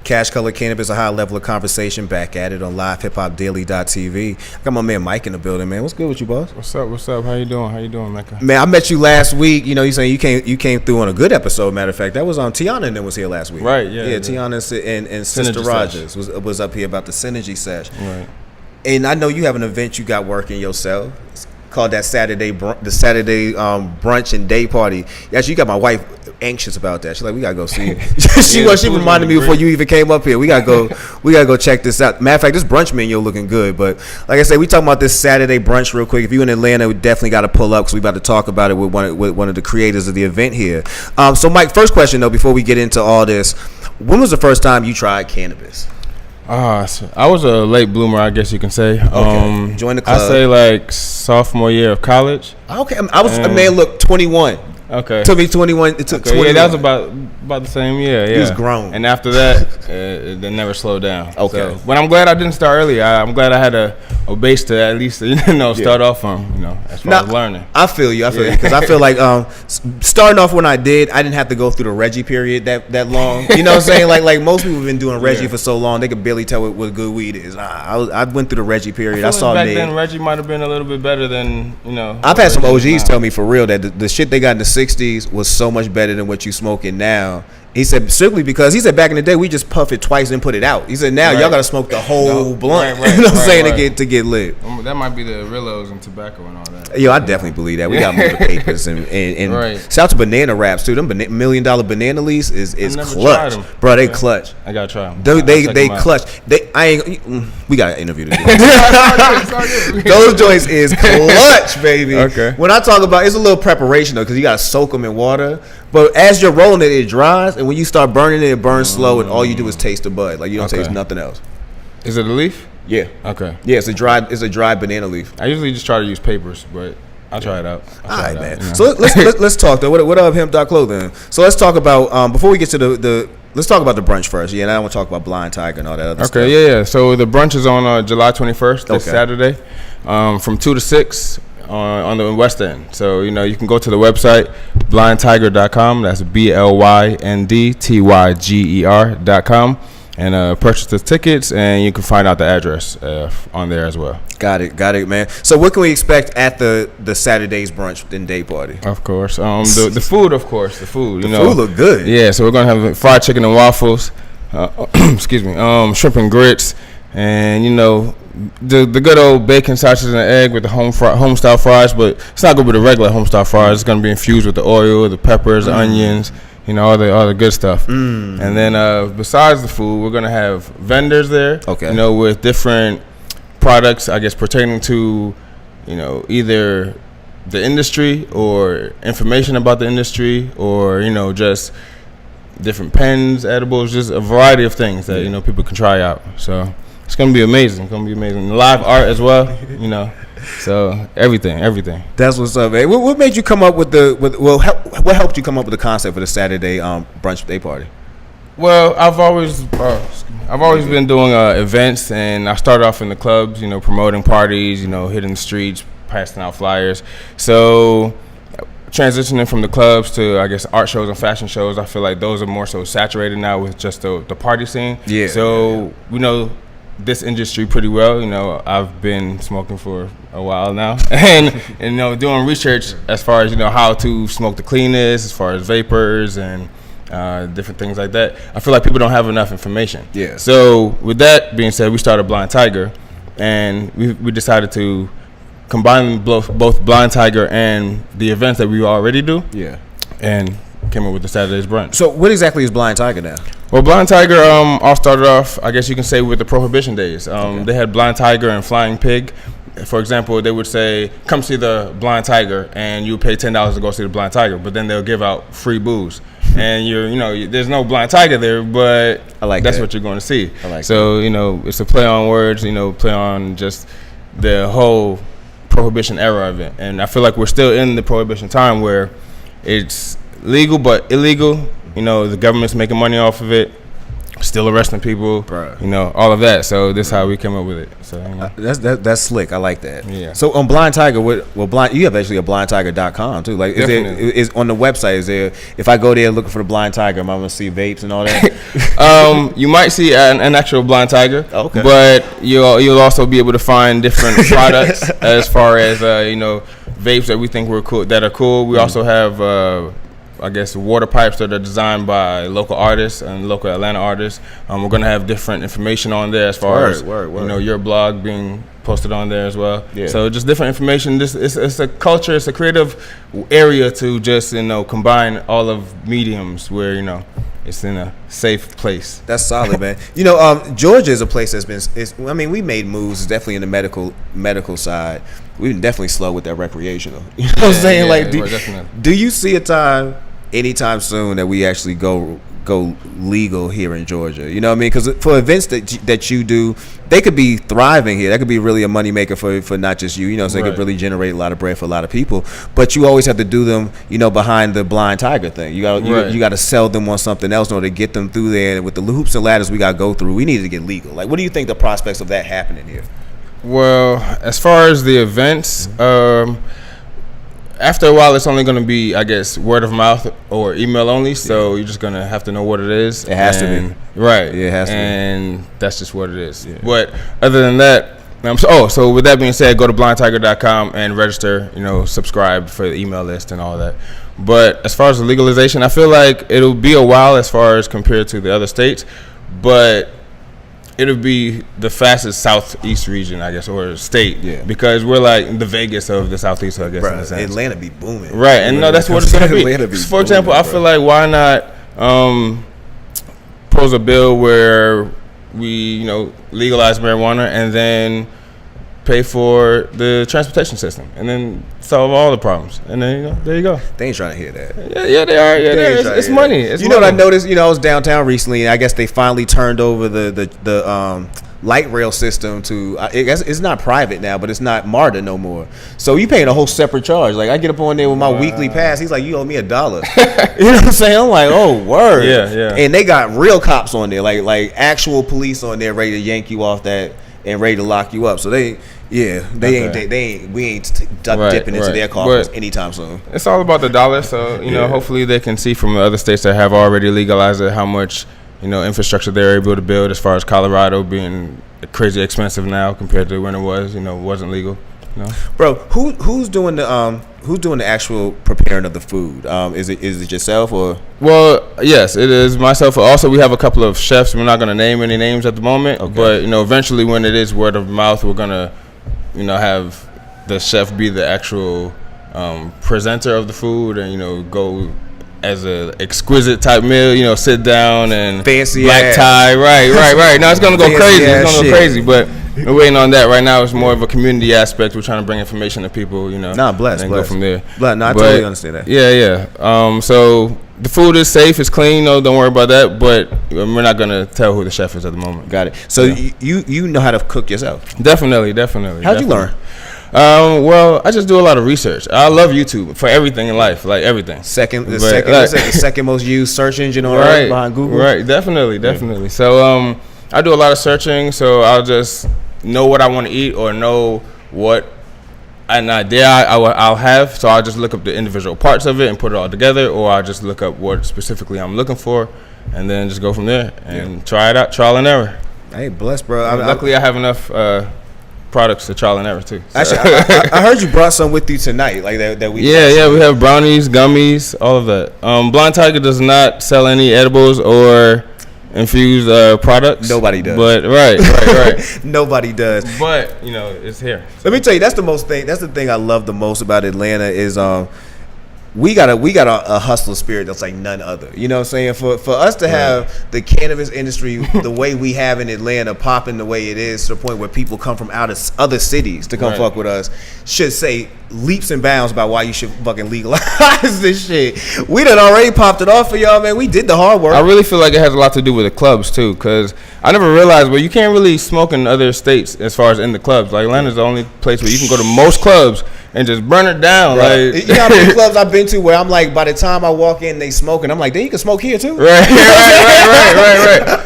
Cash Color Cannabis, a high level of conversation. Back at it on LivehiphopDaily.tv. I got my man Mike in the building, man. What's good with you, boss? What's up? How you doing, Mecca? Man, I met you last week. You know, you saying you came through on a good episode. Matter of fact, that was on Tiana and then was here last week. Right, yeah. Yeah, Tiana and Sister Rogers was up here about the Synergy Sesh. Right. And I know you have an event you got working yourself. It's called that Saturday brunch and day party. Actually, you got my wife anxious about that. She's like, we gotta go see it. She reminded me before you even came up here. We gotta go check this out. Matter of fact, this brunch menu looking good. But like I said, we talking about this Saturday brunch real quick. If you in Atlanta, we definitely got to pull up because we about to talk about it with one of the creators of the event here. So Mike, first question though, before we get into all this, when was the first time you tried cannabis? So I was a late bloomer, I guess you can say. Okay. Join the club. I say like sophomore year of college. Okay, I was a man. Look, 21. Okay. It took me 21. It took 21. Yeah, that was about the same year. Yeah. He was grown. And after that, it never slowed down. Okay. So, but I'm glad I didn't start early. I'm glad I had a base to at least start off from, as far as learning. I feel you because I feel like starting off when I didn't have to go through the Reggie period that long. You know what I'm saying? Like most people have been doing Reggie for so long, they could barely tell what good weed is. I went through the Reggie period. I saw back then Reggie might have been a little bit better than I've had some OGs tell me for real that the shit they got in the 60s was so much better than what you smoking now. He said simply because he said back in the day we just puff it twice and put it out. He said now y'all gotta smoke the whole blunt. Right, you know what I'm saying to get lit. That might be the Rillos and tobacco and all that. Yo, I definitely believe that. We got more papers and shout out to banana wraps too. Them $1 million banana leaves is clutch, bro. They clutch. I gotta try them. They clutch. We got an interview to do. Those joints is clutch, baby. Okay. When I talk about it's a little preparation though, because you gotta soak them in water. But as you're rolling it, it dries, and when you start burning it burns slow, and all you do is taste the bud. Like you don't taste nothing else. Is it a leaf? Yeah. Okay. Yeah, it's a dry banana leaf. I usually just try to use papers, but I'll try it out. All right, man. So let's talk though. What up, hemp.clothing? So let's talk about before we get to let's talk about the brunch first. Yeah, and I want to talk about Blind Tiger and all that other stuff. Okay, yeah. So the brunch is on July 21st, this Saturday, from 2 to 6 on the West End. So, you can go to the website, blindtiger.com. That's BLYNDTYGER.com. And purchase the tickets, and you can find out the address on there as well. Got it, man. So what can we expect at the Saturday's brunch and day party? Of course. The food, of course. The food. The food look good. Yeah, so we're going to have fried chicken and waffles, excuse me, shrimp and grits, and, the good old bacon, sausage, and egg with the home style fries, but it's not going to be the regular home style fries. It's going to be infused with the oil, the peppers, the onions, all the good stuff. And then besides the food, we're going to have vendors there, with different products, I guess, pertaining to, either the industry or information about the industry or, just different pens, edibles, just a variety of things that, people can try out. So it's going to be amazing. Live art as well, So everything. That's what's up, man. What made you come up with what helped you come up with the concept for the Saturday brunch day party? Well, I've always been doing events, and I started off in the clubs, promoting parties, hitting the streets, passing out flyers. So transitioning from the clubs to, I guess, art shows and fashion shows, I feel like those are more so saturated now with just the party scene. Yeah. So we know this industry pretty well. I've been smoking for a while now, and doing research as far as how to smoke the cleanest, as far as vapors and different things like that. I feel like people don't have enough information. Yeah. So with that being said, we started Blind Tiger, and we decided to combine both Blind Tiger and the events that we already do. Yeah. And came up with the Saturday's brunch. So what exactly is Blind Tiger now? Well, Blind Tiger all started off, I guess you can say, with the Prohibition days. They had Blind Tiger and Flying Pig. For example, they would say, come see the Blind Tiger, and you pay $10 to go see the Blind Tiger, but then they'll give out free booze. And there's no Blind Tiger there, but that's what you're going to see. So, it's a play on words, play on just the whole Prohibition era of it. And I feel like we're still in the Prohibition time where it's legal but illegal. The government's making money off of it. still arresting people, Bruh. you know, all of that. So this is how we came up with it. So you know. That's slick. I like that. Yeah. So on Blind Tiger, you have actually a blindtiger.com too. Like, is on the website? Is there? If I go there looking for the Blind Tiger, am I gonna see vapes and all that? You might see an actual Blind Tiger, okay. But you'll also be able to find different products as far as you know, vapes that we think are cool. We also have. I guess water pipes that are designed by local artists and local Atlanta artists. We're gonna have different information on there as far as you know, your blog being posted on there as well. Yeah. So just different information. It's a culture. It's a creative area to just, you know, combine all of mediums where, you know, it's in a safe place. That's solid, man. You know, Georgia is a place that's been. I mean, we made moves definitely in the medical side. We've been definitely slow with that recreational. You know what I'm saying? Like, do you see a time anytime soon that we actually go legal here in Georgia? You know what I mean? Because for events that you do, they could be thriving here. That could be really a moneymaker for not just you. You know, so they could really generate a lot of bread for a lot of people. But you always have to do them, you know, behind the Blind Tiger thing. You got to sell them on something else in order to get them through there. And with the hoops and ladders we got to go through, we need to get legal. Like, what do you think the prospects of that happening here? Well, as far as the events, after a while, it's only going to be, I guess, word of mouth or email only. So you're just going to have to know what it is. It has to be. Right. Yeah, it has to be. And that's just what it is. Yeah. But other than that, so with that being said, go to blindtiger.com and register, you know, subscribe for the email list and all that. But as far as the legalization, I feel like it'll be a while as far as compared to the other states. But it'll be the fastest southeast region, I guess, or state, because we're like the Vegas of the southeast, I guess. Bruh, in a sense. Atlanta be booming, right? And no, that's what it's gonna be. For example, I feel like why not pose a bill where we, you know, legalize marijuana and then pay for the transportation system and then solve all the problems, and then, you know, there you go. They ain't trying to hear that. Yeah, they are. Yeah, it's money. It's know what I noticed? You know, I was downtown recently, and I guess they finally turned over the light rail system to. I guess it's not private now, but it's not MARTA no more. So you paying a whole separate charge. Like, I get up on there with my weekly pass. He's like, you owe me $1. You know what I'm saying? I'm like, oh, word. Yeah. And they got real cops on there, like actual police on there, ready to yank you off that and ready to lock you up. So we ain't dipping into their coffers anytime soon. It's all about the dollar. So, you know, hopefully they can see from the other states that have already legalized it how much, you know, infrastructure they're able to build, as far as Colorado being crazy expensive now compared to when it was, you know, wasn't legal. You know? Bro, who's doing the actual preparing of the food? Is it yourself or? Well, yes, it is myself. Also, we have a couple of chefs. We're not going to name any names at the moment, but, you know, eventually when it is word of mouth, we're going to, you know, have the chef be the actual presenter of the food, and, you know, go as a exquisite type meal, you know, sit down and fancy black tie, right. Now it's gonna go crazy. It's gonna go crazy, but we're waiting on that. Right now, it's more of a community aspect. We're trying to bring information to people, you know. Bless. Go from there. I totally understand that. Yeah. So the food is safe, it's clean. No, don't worry about that. But we're not gonna tell who the chef is at the moment. Got it. So you know how to cook yourself? Definitely. How'd you learn? Well, I just do a lot of research. I love YouTube for everything in life, like everything. The second most used search engine on earth behind Google. Right, definitely. So I do a lot of searching, so I'll just know what I want to eat or know what an idea I'll have. So I'll just look up the individual parts of it and put it all together, or I'll just look up what specifically I'm looking for and then just go from there and try it out, trial and error. Hey, bless, bro. Luckily, I have enough products to trial and error too. So. Actually, I heard you brought some with you tonight, like that we. Yeah, we have brownies, gummies, all of that. Blind Tiger does not sell any edibles or infused products. Nobody does. But right. Nobody does. But, you know, it's here. Let me tell you, that's the thing I love the most about Atlanta is we got a hustler spirit that's like none other. You know what I'm saying? For us to have the cannabis industry the way we have in Atlanta popping the way it is, to the point where people come from out of other cities to come fuck with us, should say leaps and bounds about why you should fucking legalize this shit. We done already popped it off for y'all, man. We did the hard work. I really feel like it has a lot to do with the clubs too, because I never realized, you can't really smoke in other states as far as in the clubs. Like, Atlanta's the only place where you can go to most clubs and just burn it down. Right. Like, you know how many clubs I've been to where I'm like, by the time I walk in, they smoking. I'm like, then you can smoke here too. Right.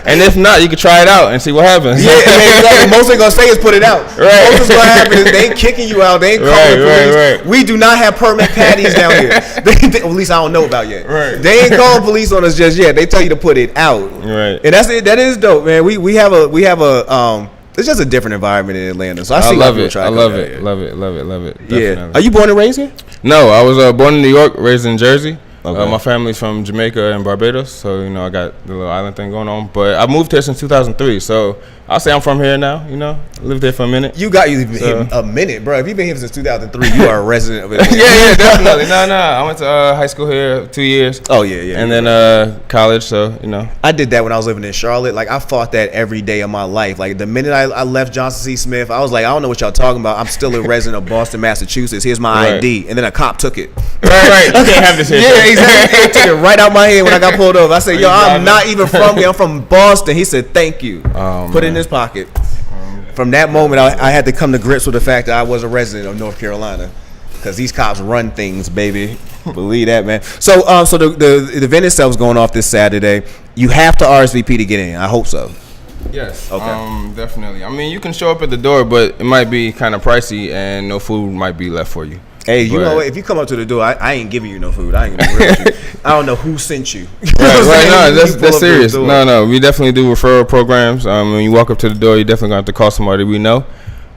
And if not, you can try it out and see what happens. Yeah, exactly. Most they're gonna say is put it out. Right. Most is gonna happen is they ain't kicking you out. They ain't calling the police. Right. We do not have permit patties down here. At least I don't know about yet. Right. They ain't calling police on us just yet. They tell you to put it out. Right. And that's it. That is dope, man. We have a it's just a different environment in Atlanta. So I love it. Love it. Yeah. Definitely. Are you born and raised here? No, I was born in New York, raised in Jersey. Okay. My family's from Jamaica and Barbados, so I got the little island thing going on. But I moved here since 2003, so I'll say I'm from here now. Lived there for a minute. You here a minute, bro. If you've been here since 2003, you are a resident of it. yeah, definitely. No. I went to high school here 2 years. Oh yeah. And then college, so I did that when I was living in Charlotte. Like I fought that every day of my life. Like the minute I left Johnson C. Smith, I was like, I don't know what y'all talking about. I'm still a resident of Boston, Massachusetts. Here's my ID, and then a cop took it. Right. You can't have this here. Yeah, exactly. He took it right out my hand when I got pulled over. I said, yo, I'm not even from here. I'm from Boston. He said, thank you. Put it in his pocket. From that moment, I had to come to grips with the fact that I was a resident of North Carolina, because these cops run things, baby. Believe that, man. So the event itself is going off this Saturday. You have to RSVP to get in. I hope so. Yes. Okay. Definitely. I mean, you can show up at the door, but it might be kind of pricey, and no food might be left for you. Hey, you know what? If you come up to the door, I ain't giving you no food. I ain't gonna be real with you. I don't know who sent you. Right. No, that's serious. No. We definitely do referral programs. When you walk up to the door, you're definitely gonna have to call somebody we know.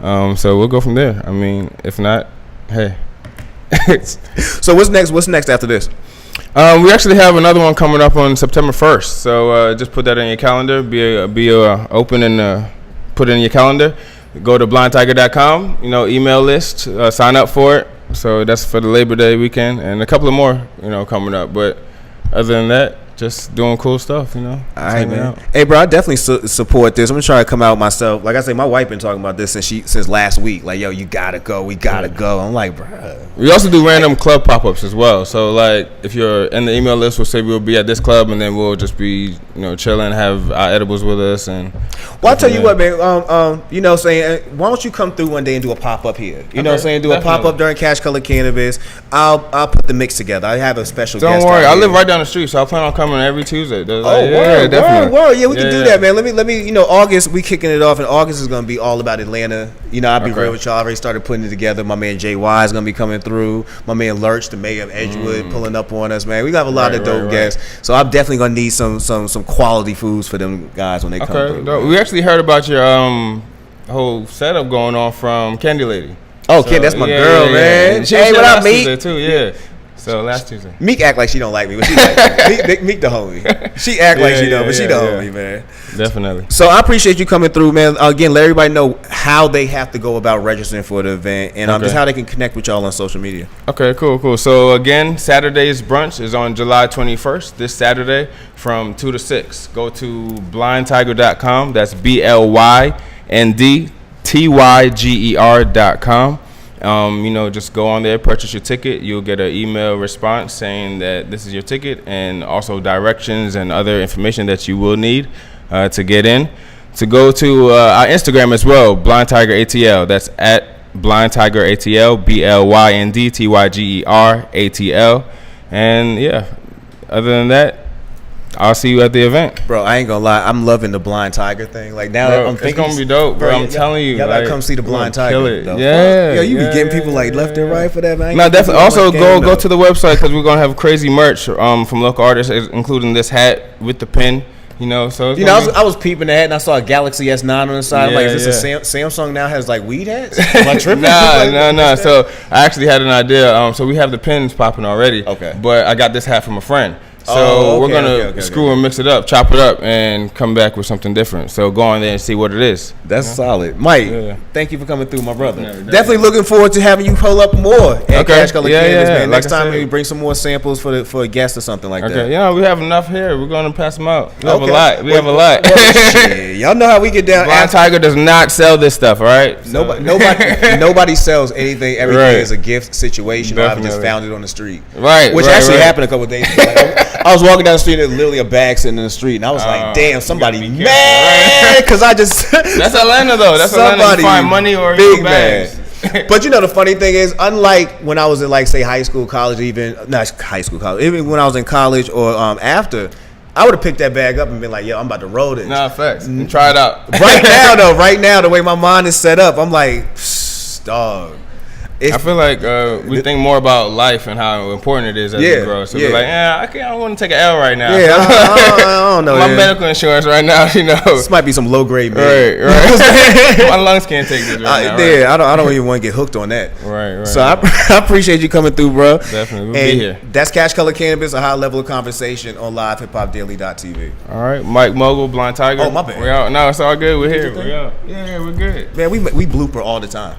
So we'll go from there. I mean, if not, hey. So what's next? What's next after this? We actually have another one coming up on September 1st. So just put that in your calendar. Be open and put it in your calendar. Go to blindtiger.com. Email list. Sign up for it. So that's for the Labor Day weekend, and a couple of more, coming up. But other than that, just doing cool stuff, All right, man. Hey, bro, I definitely support this. I'm gonna try to come out myself. Like I say, my wife been talking about this since last week. Like, yo, you gotta go. We gotta go. I'm like, bro. We also do random club pop-ups as well. So, like, if you're in the email list, we'll say we'll be at this club, and then we'll just be, chilling, have our edibles with us, and. Well, I'll tell you what, man. Saying, why don't you come through one day and do a pop-up here? You know what I'm saying? Do definitely. A pop-up during Cash Color Cannabis. I'll put the mix together. I have a special guest. Don't worry, I live right down the street, so I plan on coming every Tuesday. Word. Yeah, we can do that, man. Let me. August, we kicking it off, and August is gonna be all about Atlanta. I'll be real with y'all. I already started putting it together. My man JY is gonna be coming through. My man Lurch, the mayor of Edgewood, pulling up on us, man. We got a lot of dope guests, so I'm definitely gonna need some quality foods for them guys when they come through. Man. We actually heard about your whole setup going on from Candy Lady. Oh, so, Kid, that's my girl, man. Hey, what up, Meek? Too, yeah. So last Tuesday. Meek act like she don't like me, but she like me. Meek the homie. She act like she don't, but she the homie, man. Definitely. So I appreciate you coming through, man. Again, let everybody know how they have to go about registering for the event, and just how they can connect with y'all on social media. Okay, cool. So again, Saturday's brunch is on July 21st, this Saturday from 2 to 6. Go to blindtiger.com. That's BLYNDTYGER.com. Just go on there, purchase your ticket. You'll get an email response saying that this is your ticket, and also directions and other information that you will need to get in. To go to our Instagram as well, Blind Tiger ATL. That's at Blind Tiger ATL, BLYNDTYGER ATL. And yeah, other than that, I'll see you at the event. Bro, I ain't gonna lie. I'm loving the Blind Tiger thing. Like, now bro, I'm thinking it's gonna be dope, bro. I'm telling you. Y'all gotta come see the Blind Tiger. Kill it. Yeah. Yo, you be getting people like left and right for that, man. No, definitely. Also, go to the website, because we're gonna have crazy merch from local artists, including this hat with the pin. So I was peeping the hat, and I saw a Galaxy S9 on the side. Like, is this a Samsung now has like weed hats? Am I tripping? No. So I actually had an idea. So we have the pins popping already. Okay. But I got this hat from a friend. So we're going to screw and mix it up, chop it up, and come back with something different. So go on there and see what it is. That's solid. Mike, thank you for coming through, my brother. Definitely looking forward to having you pull up more at Cash Color Cannabis, man. Next time, maybe bring some more samples for a guest or something like that. Okay, we have enough here. We're going to pass them out. We have a lot. Y'all know how we get down. Blind Tiger does not sell this stuff, all right? So. Nobody sells anything. Everything is a gift situation. I've just found it on the street. Right. Which actually happened a couple of days ago. I was walking down the street, and literally a bag sitting in the street, and I was like, damn, somebody mad, because I just... That's Atlanta, though. That's Atlanta. You find money or big bags. But you know, the funny thing is, unlike when I was in like say high school, college, even not high school, college, even when I was in college or after, I would have picked that bag up and been like, yo, I'm about to roll this. Nah, facts. And try it out. Right now, the way my mind is set up, I'm like, dog. I feel like we think more about life and how important it is as we grow. So we're like, I don't want to take an L right now. Yeah, I don't know. My medical insurance right now, you know. This might be some low grade med. Right. My lungs can't take this right now. Yeah, I don't even want to get hooked on that. Right. So I appreciate you coming through, bro. Definitely, we'll be here. That's Cash Color Cannabis, a high level of conversation on LivehiphopDaily.tv. All right, Mike Mogul, Blind Tiger. Oh, my bad. We out. No, it's all good. We're here. We're out. Yeah, we're good. Man, we blooper all the time.